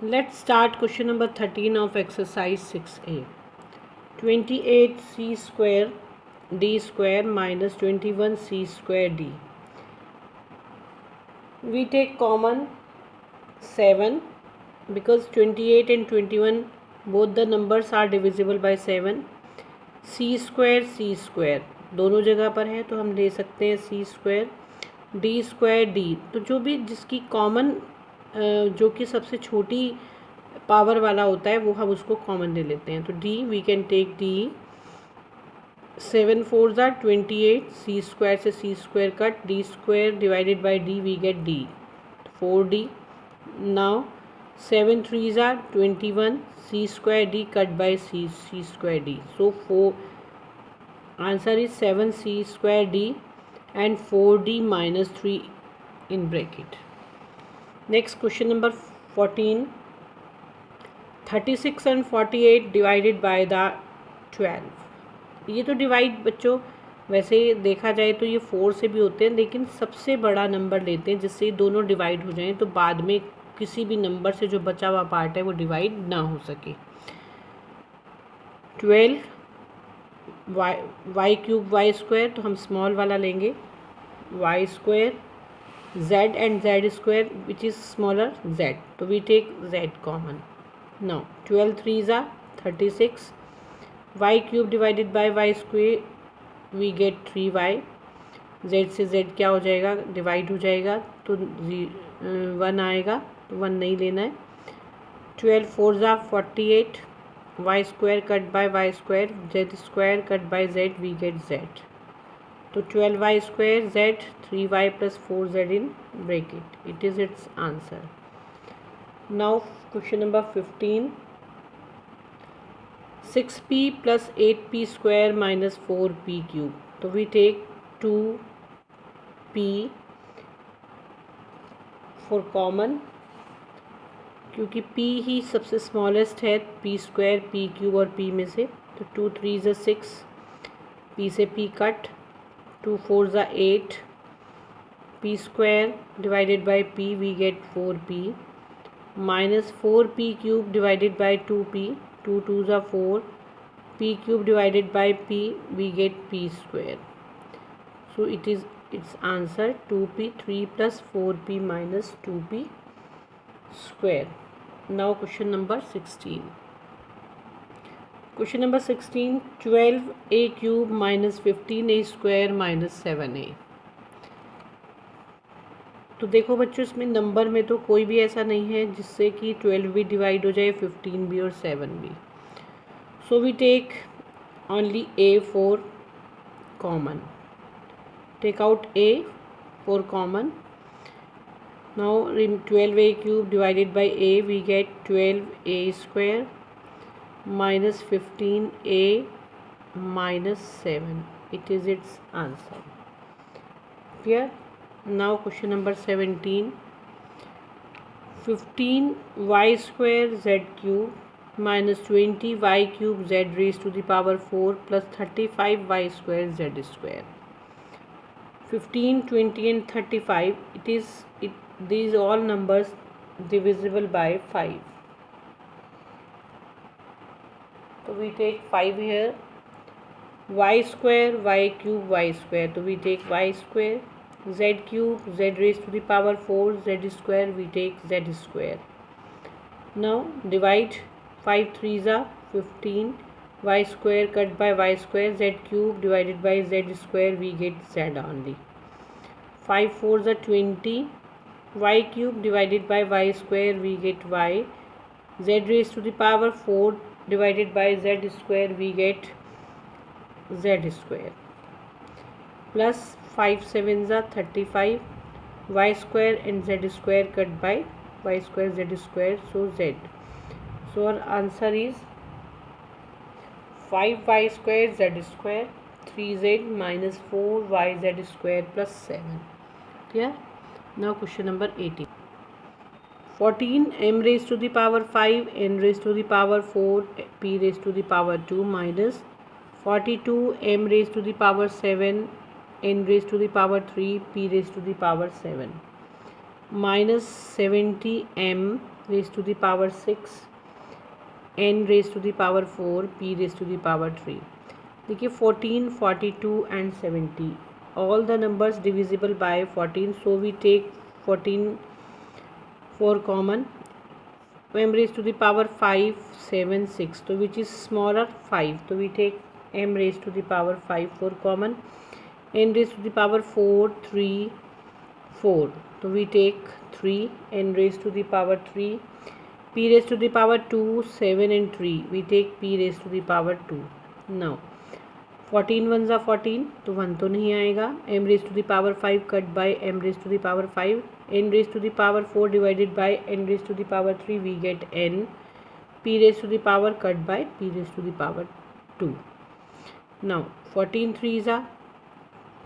Let's start question number 13 of exercise 6a. 28c square d square minus 21c square d. We take common 7 because 28 and 21 both the numbers are divisible by 7. c square दोनों जगह पर है तो हम ले सकते हैं c square d, तो जो भी जिसकी कॉमन जो कि सबसे छोटी पावर वाला होता है वो हम उसको कॉमन ले लेते हैं। तो d we can take d, 7 4 ज़ा 28, c स्क्वायर से c square cut, d square divided by d we get d, 4d। Now 7 3 ज़ा 21, c square d cut by c square d, so 4 answer is 7c square d and 4d minus 3 in bracket. Next question number 14. 36 and 48 divided by the 12. ये तो divide बच्चों वैसे देखा जाए तो ये 4 से भी होते हैं, लेकिन सबसे बड़ा नंबर लेते हैं जिससे दोनों डिवाइड हो जाएं तो बाद में किसी भी नंबर से जो बचा हुआ पार्ट है वो डिवाइड ना हो सके। 12 वाई क्यूब वाई स्क्वायर, तो हम स्मॉल वाला लेंगे, Y square Z and Z square which is smaller Z, तो we take Z common. Now 12 3 ज़ा 36, Y cube divided by Y square we get 3y, Z से जेड क्या हो जाएगा, डिवाइड हो जाएगा तो 1 आएगा, तो 1 नहीं लेना है। 12 4 ज़ा 48, y square cut by Y square, z square cut by z we get z, तो 12y square z 3y plus 4z in bracket, it is it's answer. Now question number 15. 6p plus 8p square minus 4p cube, तो we take 2p for common, क्योंकि p ही सबसे smallest है, p square p cube और p में से, तो 2 3 ज़ा 6, p से p कट, 2 4 ज़ा 8, p square divided by p we get 4p minus 4p cube divided by 2p, 2 2 ज़ा 4, p cube divided by p we get p square, so it is it's answer 2p 3 plus 4p minus 2p square. Now question number 16. Question number 16. 12a cube minus 15a square minus 7a, तो देखो बच्चों इसमें number में तो कोई भी ऐसा नहीं है जिससे कि 12 भी डिवाइड हो जाए, 15 भी और 7 भी, so we take only a for common, take out a for common. Now 12a cube divided by a we get 12a square minus 15a minus 7, it is its answer. Clear? Now question number 17. 15y square z cube minus 20y cube z raised to the power 4 plus 35y square z square. 15 20 and 35, these all numbers divisible by 5, so we take 5 here. Y square y cube y square, so we take y square, z cube z raised to the power 4 z square, we take z square. Now divide 5 3 ज़ा 15, y square cut by y square, z cube divided by z square, we get z only. 5 4 ज़ा 20, y cube divided by y square we get y, z raised to the power 4 divided by z square we get z square, plus 5 7 ज़ा 35, y square and z square cut by y square z square, so z, so our answer is 5y square z square 3z minus 4yz square plus 7. Clear? Now question number 18. 14 m raised to the power 5 n raised to the power 4 p raised to the power 2 minus 42 m raised to the power 7 n raised to the power 3 p raised to the power 7 minus 70 m raised to the power 6, n raised to the power 4, p raised to the power 3. देखिए 14, 42 and 70 all the numbers divisible by 14, so we take 14 4 common. m raised to the power 5, 7, 6, so which is smaller? 5, so we take m raised to the power 5 4 common. n raised to the power 4, 3, 4, so we take 3, n raised to the power 3. p raised to the power 2, 7 and 3, we take p raised to the power 2. now 14 1 are 14, तो 1 तो नहीं आएगा. m raised to the power 5 cut by m raised to the power 5. n raised to the power 4 divided by n raised to the power 3, we get n. p raised to the power cut by p raised to the power 2. now 14 3s are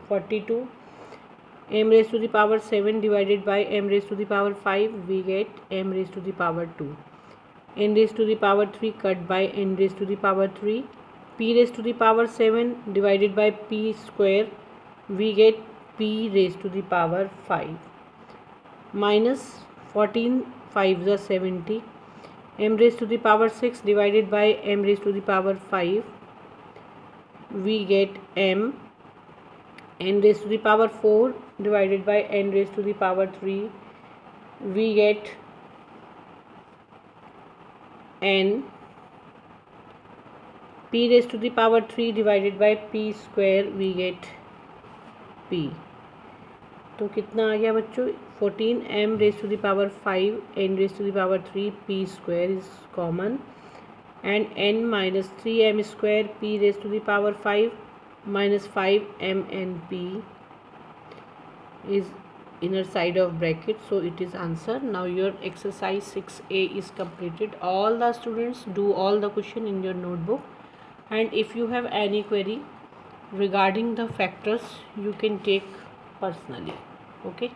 42. m raised to the power 7 divided by m raised to the power 5, we get m raised to the power 2. n raised to the power 3 cut by n raised to the power 3. p raised to the power 7 divided by p square, we get p raised to the power 5. minus 14 5s are 70. m raised to the power 6 divided by m raised to the power 5, we get m. n raised to the power 4 divided by n raised to the power 3, we get n. p raised to the power 3 divided by p square, we get p. तो कितना आ गया बच्चों? 14 m raised to the power 5, n raised to the power 3, p square is common, and n minus 3m square p raised to the power 5 minus 5m and p is inner side of bracket, so it is answer. Now your exercise 6a is completed. All the students do all the question in your notebook, and if you have any query regarding the factors, you can take personally. Okay.